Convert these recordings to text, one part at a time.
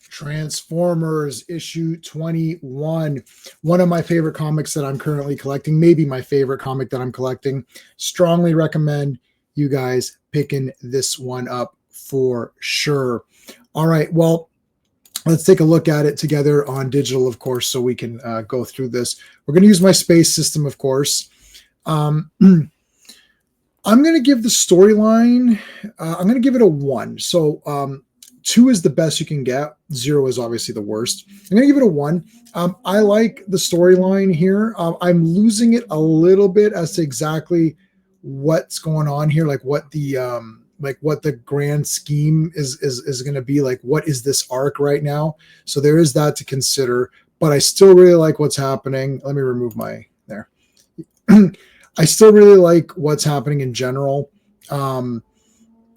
Transformers issue 21. One of my favorite comics that I'm currently collecting, maybe my favorite comic that I'm collecting. Strongly recommend you guys picking this one up for sure. All right, well, let's take a look at it together on digital, of course, so we can go through this. We're going to use my space system, of course. I'm going to give the storyline, I'm going to give it a 1. So 2 is the best you can get. 0 is obviously the worst. I'm going to give it a 1. I like the storyline here. I'm losing it a little bit as to exactly what's going on here, like what the grand scheme is going to be, like what is this arc right now. So there is that to consider, but I still really like what's happening. Let me remove my there. I still really like what's happening in general.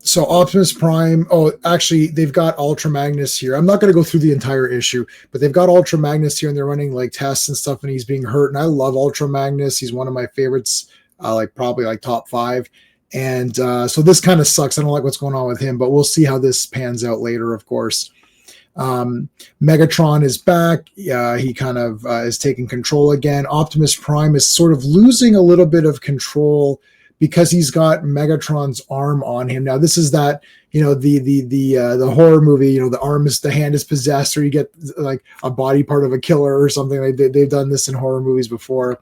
So Optimus Prime, oh, actually, they've got Ultra Magnus here. I'm not going to go through the entire issue, but they've got Ultra Magnus here, and they're running like tests and stuff, and he's being hurt. And I love Ultra Magnus. He's one of my favorites, probably like top 5. And so this kind of sucks. I don't like what's going on with him, but we'll see how this pans out later, of course. Megatron is back. He kind of is taking control again. Optimus Prime is sort of losing a little bit of control because he's got Megatron's arm on him. Now, this is that, the horror movie, the hand is possessed, or you get like a body part of a killer or something. They've done this in horror movies before.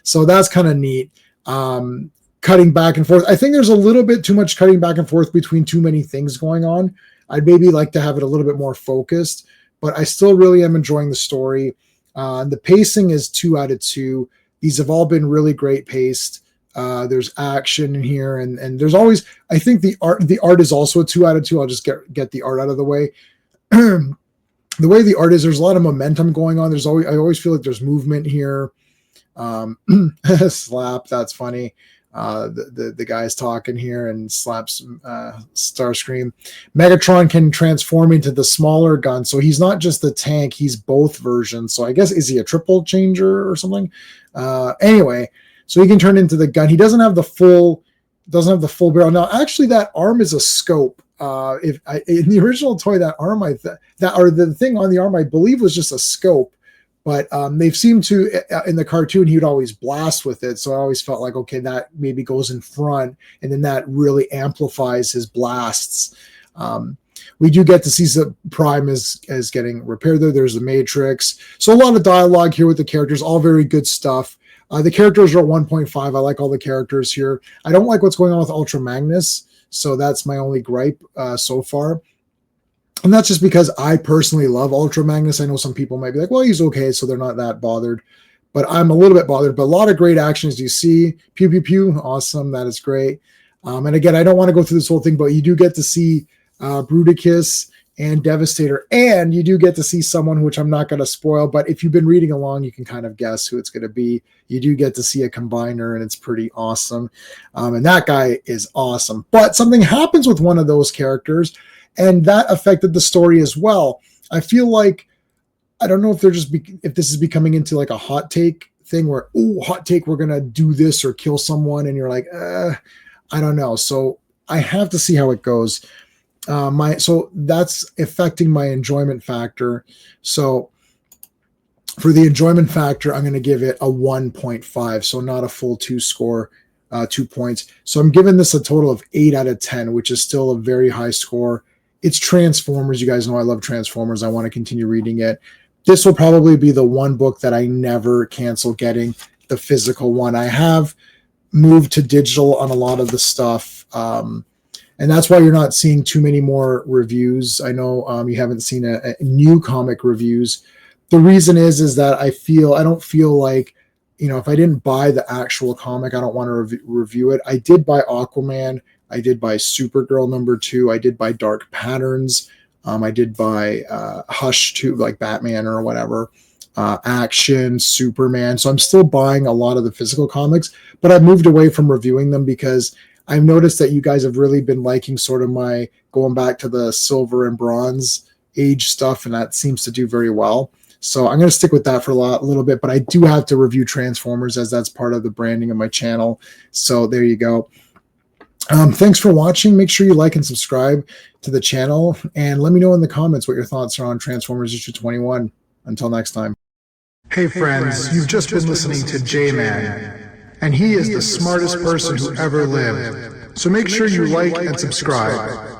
So that's kind of neat. Cutting back and forth. I think there's a little bit too much cutting back and forth between too many things going on. I'd maybe like to have it a little bit more focused, but I still really am enjoying the story. The pacing is 2 out of 2. These have all been really great paced. There's action in here, and there's always, I think the art is also a 2 out of 2. I'll just get the art out of the way. The way the art is, there's a lot of momentum going on. I always feel like there's movement here. Slap, that's funny. The guy's talking here and slaps Starscream. Megatron can transform into the smaller gun, so he's not just the tank, he's both versions. So I guess, is he a triple changer or something? Anyway, so he can turn into the gun. He doesn't have the full barrel. Now, actually, that arm is a scope. In the original toy, that arm, the thing on the arm, I believe, was just a scope. But they've seemed to, in the cartoon, he would always blast with it. So I always felt like, okay, that maybe goes in front, and then that really amplifies his blasts. We do get to see the Prime is getting repaired there. There's the Matrix. So a lot of dialogue here with the characters, all very good stuff. The characters are at 1.5. I like all the characters here. I don't like what's going on with Ultra Magnus. So that's my only gripe so far. And that's just because I personally love Ultra Magnus. I know some people might be like, well, he's okay, so they're not that bothered. But I'm a little bit bothered. But a lot of great actions you see. Pew, pew, pew. Awesome. That is great. And again, I don't want to go through this whole thing, but you do get to see Bruticus and Devastator. And you do get to see someone, which I'm not going to spoil. But if you've been reading along, you can kind of guess who it's going to be. You do get to see a combiner, and it's pretty awesome. And that guy is awesome. But something happens with one of those characters, and that affected the story as well. I feel like, I don't know if if this is becoming into like a hot take thing where, hot take, we're going to do this or kill someone. And you're like, I don't know. So I have to see how it goes. So that's affecting my enjoyment factor. So for the enjoyment factor, I'm going to give it a 1.5. So not a full 2 score, 2 points. So I'm giving this a total of 8 out of 10, which is still a very high score. It's Transformers. You guys know I love Transformers. I want to continue reading it. This will probably be the one book that I never cancel getting, the physical one. I have moved to digital on a lot of the stuff. And that's why you're not seeing too many more reviews. I know you haven't seen a new comic reviews. The reason is that I don't feel like, if I didn't buy the actual comic, I don't want to review it. I did buy Aquaman. I did buy Supergirl #2. I did buy Dark Patterns. I did buy Hush 2, like Batman or whatever. Action, Superman. So I'm still buying a lot of the physical comics, but I've moved away from reviewing them because I've noticed that you guys have really been liking sort of my going back to the silver and bronze age stuff, and that seems to do very well. So I'm going to stick with that for a little bit, but I do have to review Transformers as that's part of the branding of my channel. So there you go. Thanks for watching. Make sure you like and subscribe to the channel, and let me know in the comments what your thoughts are on Transformers issue 21. Until next time. Hey friends, you've just been listening to J-Man, and he is the smartest person who ever lived. So make sure you like and subscribe.